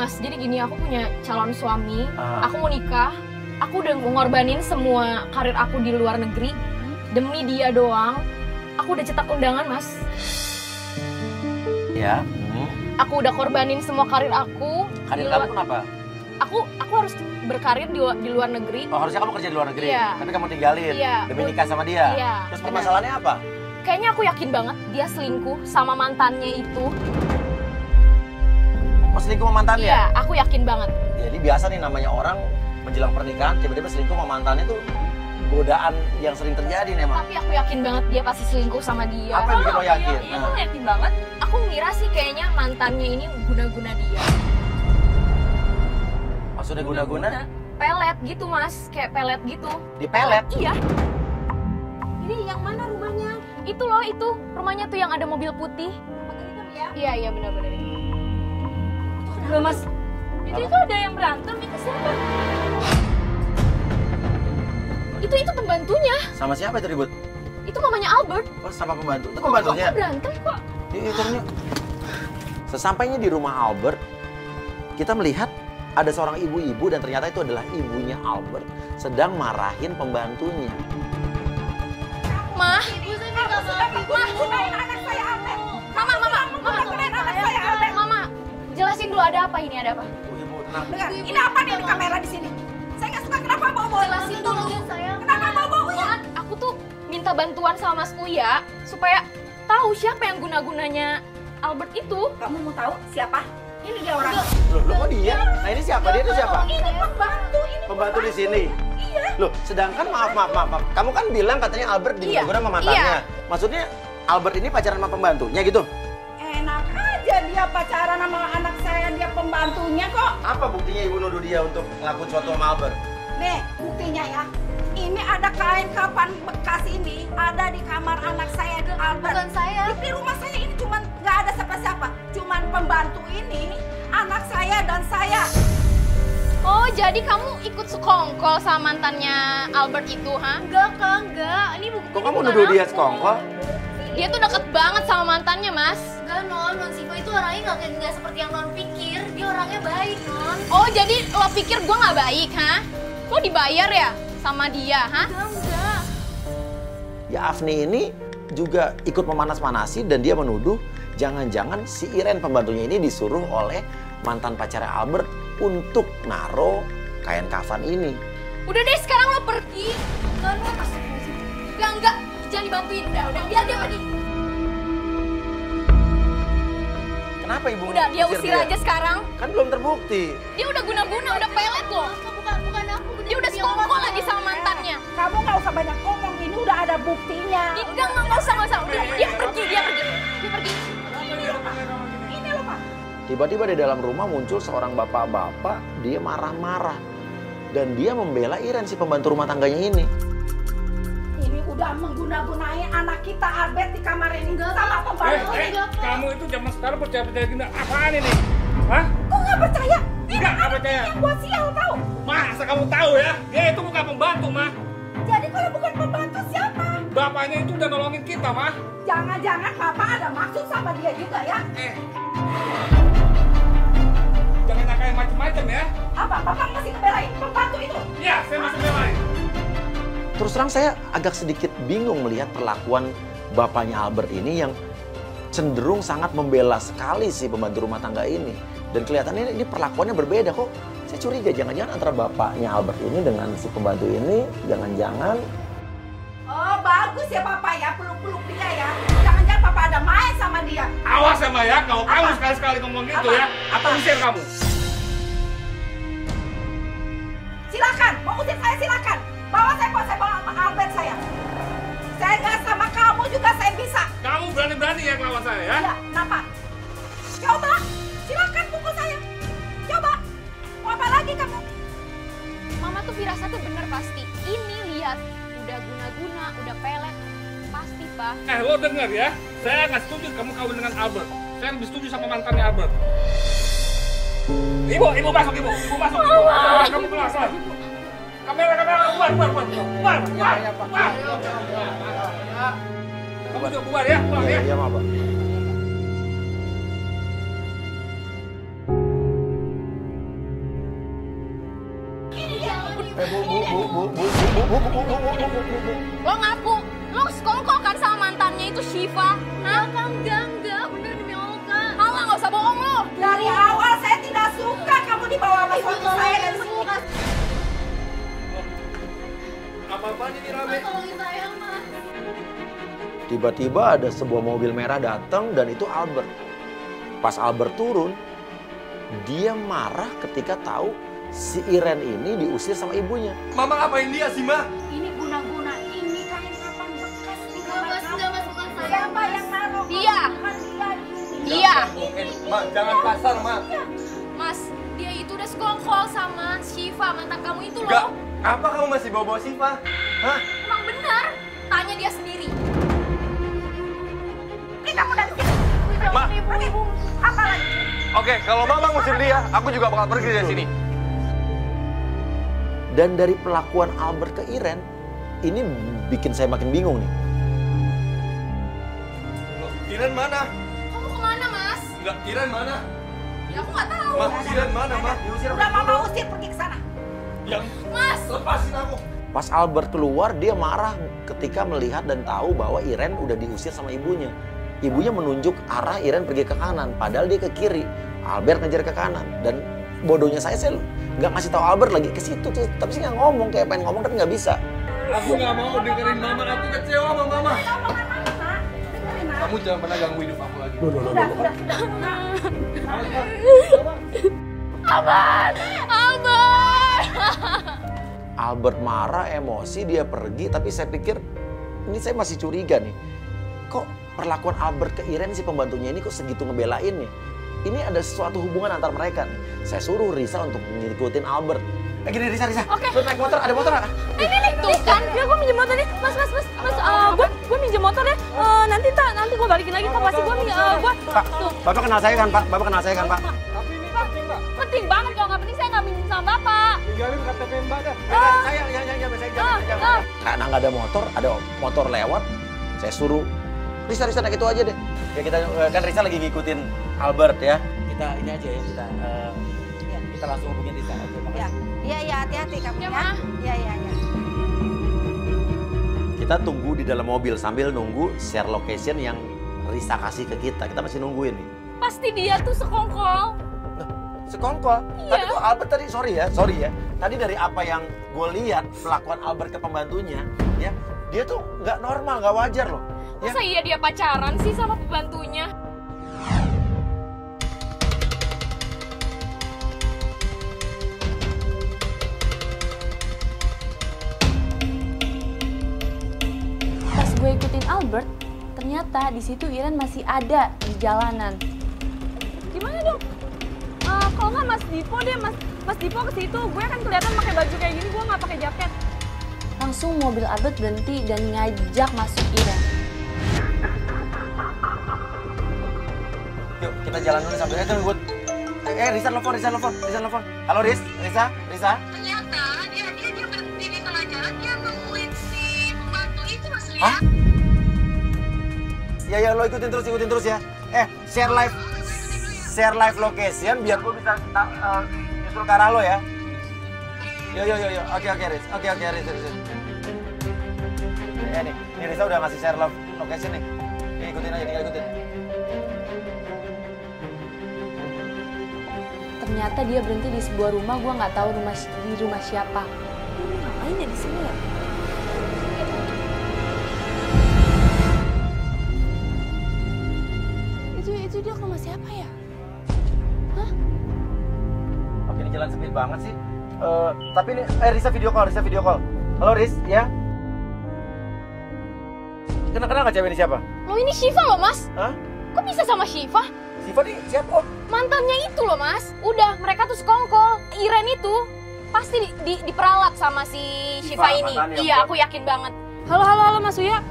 Mas, jadi gini, aku punya calon suami, aku mau nikah, aku udah ngorbanin semua karir aku di luar negeri, demi dia doang, aku udah cetak undangan, Mas. Ya. Aku udah korbanin semua karir aku. Karir kamu kenapa? Aku harus berkarir di luar negeri. Oh, harusnya kamu kerja di luar negeri, Iya. tapi kamu tinggalin demi nikah sama dia. Iya. Terus permasalahannya apa? Kayaknya aku yakin banget dia selingkuh sama mantannya itu. Mau selingkuh sama mantannya? Iya, aku yakin banget. Jadi biasa nih namanya orang menjelang pernikahan tiba-tiba selingkuh sama mantannya tuh godaan yang sering terjadi nih emang. Tapi aku yakin banget dia pasti selingkuh sama dia. Apa yang bikin lo yakin? Iya, aku yakin banget. Aku ngira sih kayaknya mantannya ini guna-guna dia. Maksudnya guna-guna? Pelet gitu, Mas. Kayak pelet gitu. Di pelet? Iya. Ini yang mana rumahnya? Itu loh, itu. Rumahnya tuh yang ada mobil putih. Pakai hitam ya? Iya, iya benar-benar. Loh Mas, itu ada yang berantem, itu siapa? Itu pembantunya. Sama siapa itu ribut? Itu mamanya Albert. Oh, sama pembantu. Itu pembantunya? Kok berantem kok? Yuk, turun yuk. Sesampainya di rumah Albert, kita melihat ada seorang ibu-ibu dan ternyata itu adalah ibunya Albert sedang marahin pembantunya. Mah, Mama, jelasin dulu ada apa ini, ada apa? Ibu, tenang. Dengar, ini apa nih ada kamera di sini? Saya nggak suka kenapa bawa-bawa. Jelasin dulu. Kenapa bawa-bawa? Aku tuh minta bantuan sama Mas Uya supaya tahu siapa yang guna-gunanya Albert itu. Kamu mau tahu siapa? Ini dia orang. Loh, kok dia? Nah ini siapa? Dia itu siapa? Ini pembantu, ini Pembantu di sini. Iya. Loh, sedangkan maaf. Kamu kan bilang katanya Albert diguna-guna sama mantannya. Iya. Maksudnya Albert ini pacaran sama pembantunya gitu? Enak aja dia pacaran sama anak saya, dia pembantunya kok. Apa buktinya ibu nuduh dia untuk ngelakuin sesuatu sama Albert? Nih, buktinya ya. Ini ada kain kapan bekas ini ada di kamar anak saya di Albert. Bukan saya. Di rumah saya ini cuman nggak ada siapa-siapa. Cuman pembantu ini, anak saya dan saya. Oh, jadi kamu ikut sekongkol sama mantannya Albert itu, ha? Enggak, Kak, enggak. Ini bukan. Kok kamu nuduh dia sekongkol? Dia tuh deket banget sama mantannya, Mas. Enggak, Non Siva itu orangnya nggak seperti yang Non pikir. Dia orangnya baik, Non. Oh, jadi lo pikir gue nggak baik, ha? Lo dibayar ya sama dia, ha? Enggak. Ya Afni ini juga ikut memanas-manasi dan dia menuduh jangan-jangan si Iren pembantunya ini disuruh oleh mantan pacarnya Albert untuk naro kain kafan ini. Udah deh, sekarang lo pergi. Enggak, Non. Enggak. Jangan dibantuin. Udah. Biar dia pergi. Kenapa ibu? Udah, dia ngusir usir aja sekarang. Kan belum terbukti. Dia udah guna-guna, udah pelet loh. Bukan aku. Dia udah sekongkol lagi sama mantannya. Kamu nggak usah banyak ngomong, ini udah ada buktinya. Nggak usah. Udah, dia pergi. Dia pergi. Ini loh Pak. Tiba-tiba di dalam rumah muncul seorang bapak-bapak, dia marah-marah. Dan dia membela Iren si pembantu rumah tangganya ini. Ini udah mengguna-gunain anak kita Albert di kamar ini sama pembantu. Kamu itu zaman sekarang percaya-percaya gini, apaan ini? Hah? Kok nggak percaya? Ini Nggak anak percaya. yang buat sial tahu. Mah, asal kamu tahu ya, dia itu bukan pembantu, Mah. Jadi kalau bukan pembantu siapa? Bapaknya itu udah nolongin kita, Mah. Jangan-jangan Papa ada maksud sama dia juga ya? Jangan nyakain macem-macem ya. Apa? Papa masih ngebelain pembantu itu? Iya, saya masih belain. Terus terang saya agak sedikit bingung melihat perlakuan bapaknya Albert ini yang cenderung sangat membela sekali si pembantu rumah tangga ini. Dan kelihatannya ini perlakuannya berbeda kok. Saya curiga jangan-jangan antara bapaknya Albert ini dengan si pembantu ini, jangan-jangan. Oh bagus ya Papa ya, peluk-peluk dia ya. Jangan-jangan Papa ada main sama dia. Awas ya, Mah ya, kalau kamu Apa? sekali-sekali ngomong gitu Apa? ya, aku usir kamu. Silakan, mau usir saya silakan. Bawa saya bawa sama Albert saya. Saya nggak sama kamu juga saya bisa. Kamu berani-berani ya ngelawan saya ya? Ya, kenapa? Coba, silakan pukul saya. Coba, mau apa lagi kamu? Mama tuh firasatnya bener pasti. Ini lihat, udah guna-guna, udah pelet. Pasti, Pak. Lo denger ya, saya nggak setuju kamu kawin dengan Albert. Saya lebih setuju sama mantannya Albert. Ibu masuk, ibu masuk. Kamu keluar. Kamera, keluar. Kamu juga keluar ya, Iya, maaf, Pak. Lo ngaku, lo sekongkol kan sama mantannya itu Syifa? Hah? Enggak, bener demi Allah Kak. Alah, nggak usah bohong lo. Dari awal saya tidak suka kamu dibawa sama suami saya dan semua. Apa-apaan ini rame? Tolongin saya Mas. Tiba-tiba ada sebuah mobil merah datang dan itu Albert. Pas Albert turun, dia marah ketika tahu si Iren ini diusir sama ibunya. Mama ngapain dia sih, Ma? Ini guna-guna ini kain kapan bekas di kamar kamu. Enggak Mas, bukan saya. Siapa yang naruh? Dia. Bukan dia ini. Dia. Ma, jangan kasar, Ma. Mas, dia itu udah sekongkol sama Syifa, mantan kamu itu Enggak. loh. Apa kamu masih bawa-bawa Syifa? Hah? Emang benar. Tanya dia sendiri. Ini kamu dari sini. Ma. Pergi. Apa lagi? Oke, kalau Mama ngusir dia, aku juga bakal pergi dari sini. Dan dari pelakuan Albert ke Iren, ini bikin saya makin bingung nih. Loh, Iren mana? Kamu kemana, Mas? Enggak, Iren mana? Ya aku nggak tahu. Ma, Iren mana, Ma? Udah mama usir pergi ke sana. Yang Mas, lepasin aku. Pas Albert keluar, dia marah ketika melihat dan tahu bahwa Iren udah diusir sama ibunya. Ibunya menunjuk arah Iren pergi ke kanan, padahal dia ke kiri. Albert ngejar ke kanan. Dan bodohnya saya nggak ngasih tahu Albert lagi ke situ tuh. Tapi sih nggak ngomong, kayak pengen ngomong tapi nggak bisa. Aku nggak mau dengerin Mama, aku kecewa sama Mama. Kamu jangan pernah ganggu hidup aku lagi. Albert. Albert marah, emosi, dia pergi. Tapi saya pikir, ini saya masih curiga nih. Kok perlakuan Albert ke Iren si pembantunya ini kok segitu ngebelain nih? Ini ada sesuatu hubungan antar mereka nih. Saya suruh Risa untuk ngikutin Albert. Gini Risa. Oke. Lu naik motor, ada motor nggak? Ini tuh kan. Ya gue minjem motor nih, mas, gue minjem motor ya. Nanti gue balikin lagi kok. Pasti gue Pak, Bapak kenal saya kan Pak? Bapak kenal saya kan Pak? Tapi ini penting, Pak. penting banget. Kalau nggak penting saya nggak minjem sama bapak. Tinggalin KTP Mbak dah. Saya jangan. Karena nggak ada motor lewat, saya suruh Risa naik itu aja deh. Ya kita kan Risa lagi ngikutin Albert ya. Kita ini aja ya, kita langsung hubungin Risa. Oke, makasih. Iya, hati-hati kamu Ya, ya. Ma. Iya. Kita tunggu di dalam mobil sambil nunggu share location yang Risa kasih ke kita. Kita masih nungguin nih. Pasti dia tuh sekongkol. Sekongkol. Iya. Tadi tuh Albert tadi sorry ya. Tadi dari apa yang gue lihat pelakuan Albert ke pembantunya, ya dia tuh nggak normal, nggak wajar loh. Ya. Masa iya dia pacaran sih sama pembantunya? Pas gue ikutin Albert, ternyata di situ Iren masih ada di jalanan. Gimana dong? Kalau nggak Mas Dipo deh, Mas Dipo ke situ. Gue kan kelihatan pakai baju kayak gini, gue nggak pakai jaket. Langsung mobil Albert berhenti dan ngajak masuk Iren. Yuk kita jalan dulu sambil tunggu. Risa telepon. Halo Risa. Ternyata dia berhenti di tengah jalan, dia nemuin si pembantu itu Mas Lia. Hah? Ya lo ikutin terus ya. Share live location biar gue bisa nyusul ke arah lo ya. Yo. Oke Riz. Nih Risa udah ngasih share live location nih. Ikutin aja, ikutin. Ternyata dia berhenti di sebuah rumah, gue nggak tahu di rumah siapa. Ngapain ya di sini ya? Itu dia ke rumah siapa ya? Hah? Oke, ini jalan sempit banget sih. Tapi ini Risa video call. Halo Riz, ya? Kenal nggak cewek ini siapa? Lo ini Syifa loh, Mas. Hah? Kok bisa sama Syifa? Siva nih siapa? Oh, Mantannya itu loh, Mas. Udah, mereka tuh sekongkol. Iren itu pasti diperalat sama si Syifa ini. mantannya. Iya, aku yakin banget. Halo Mas Uya.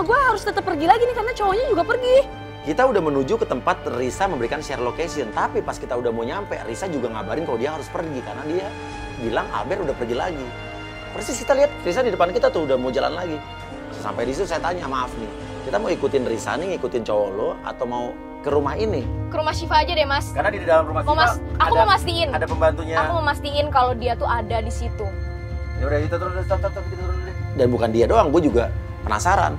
Gue harus tetap pergi lagi nih karena cowoknya juga pergi. kita udah menuju ke tempat Risa memberikan share location. Tapi pas kita udah mau nyampe, Risa juga ngabarin kalau dia harus pergi. Karena dia bilang Albert udah pergi lagi. Persis kita lihat Risa di depan kita tuh udah mau jalan lagi. Sampai di situ saya tanya, maaf nih, kita mau ikutin Risa nih, ngikutin cowok lo, atau mau ke rumah ini? Ke rumah Syifa aja deh, Mas. Karena di dalam rumah Syifa Aku mau mastiin. ada pembantunya. Aku mau mastiin kalau dia tuh ada di situ. Ya udah, kita turun, stop, kita turun deh. Dan bukan dia doang, gue juga penasaran.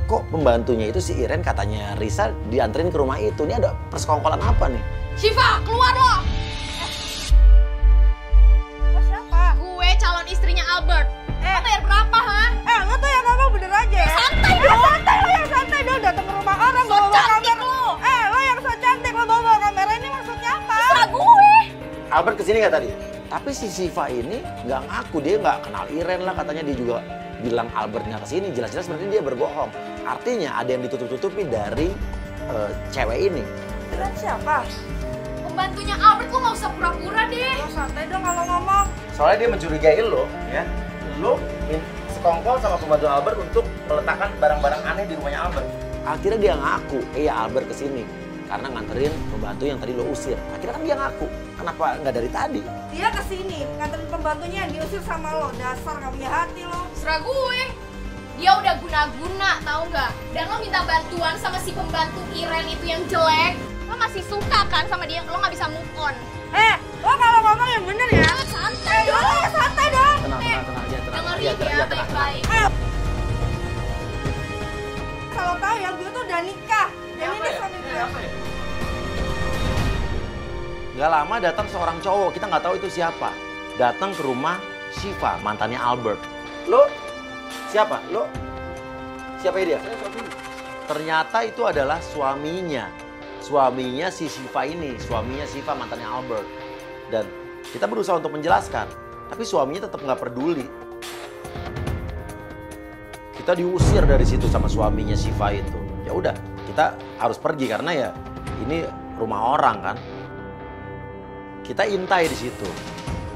Kok pembantunya itu si Iren katanya Risa dianterin ke rumah itu? Ini ada persekongkolan apa nih? Syifa, keluar lo! Lo siapa? Gue calon istrinya Albert. Lo bayar berapa, ha? Lo tuh yang ngomong bener aja ya? Santai dong! Santai lo yang santai dong, datang ke rumah orang bawa cantik kamera. lo! Lo yang so cantik, lo bawa kamera ini maksudnya apa? Terserah gue! Albert kesini nggak tadi? Tapi si Syifa ini nggak ngaku, dia nggak kenal Iren lah, katanya dia juga bilang Albert nggak kesini. Jelas-jelas berarti dia berbohong. Artinya ada yang ditutup-tutupi dari cewek ini. Iren siapa? Pembantunya Albert, lo nggak usah pura-pura deh. Lo santai dong kalau ngomong. Soalnya dia mencurigai lo, ya. Lo sekongkol sama pembantu Albert untuk meletakkan barang-barang aneh di rumahnya Albert. Akhirnya dia ngaku, iya Albert kesini karena nganterin pembantu yang tadi lo usir. Akhirnya kan dia ngaku. Kenapa nggak dari tadi? Dia kesini nganterin pembantunya yang diusir sama lo. Dasar gak punya hati lo. Terserah gue. Dia udah guna-guna, tahu nggak? Dan lo minta bantuan sama si pembantu Iren itu yang jelek. Lo masih suka kan sama dia, lo nggak bisa move on. Lo kalau ngomong yang bener ya. Santai dong. Santai dong. Tenang aja, tenang. Dengerin ya, baik-baik. Kalau tahu ya gue tuh udah nikah. Dan ini suami gue. Gak lama datang seorang cowok, kita nggak tahu itu siapa. Datang ke rumah Syifa, mantannya Albert. Lo siapa? Lo siapa dia? Ternyata itu adalah suaminya. Suaminya si Syifa ini, suaminya Syifa mantannya Albert. Dan kita berusaha untuk menjelaskan, tapi suaminya tetap nggak peduli. Kita diusir dari situ sama suaminya Syifa itu. Ya udah, kita harus pergi karena ya ini rumah orang kan. Kita intai di situ.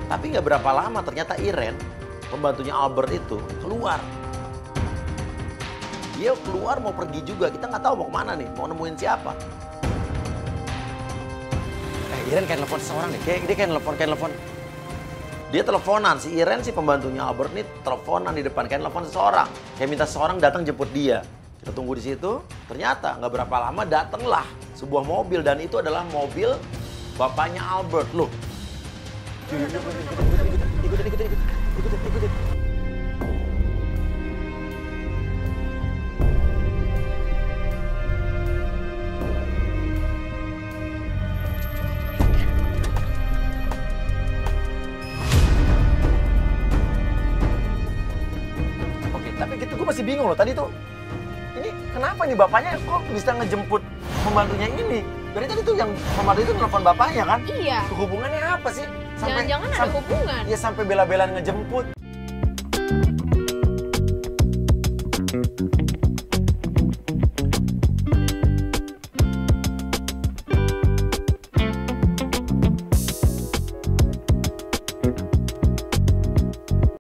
Tapi nggak berapa lama ternyata Iren, pembantunya Albert itu keluar. Dia keluar mau pergi juga. Kita nggak tahu mau kemana nih, mau nemuin siapa. Iren kayak telepon seseorang nih. Dia kayak telepon. Dia teleponan, si Iren si pembantunya Albert nih teleponan di depan, kayak telepon seseorang. Kayak minta seseorang datang jemput dia. Kita tunggu di situ. Ternyata nggak berapa lama datanglah sebuah mobil dan itu adalah mobil bapaknya Albert. Loh. Ikutin. Oke, tapi gitu gue masih bingung loh. Tadi tuh, ini kenapa nih bapaknya kok bisa ngejemput pembantunya ini? Dari tadi tuh yang pembantu itu nelfon bapaknya kan? Iya. Hubungannya apa sih? Jangan-jangan ada hubungan. Ya sampai bela-belaan ngejemput.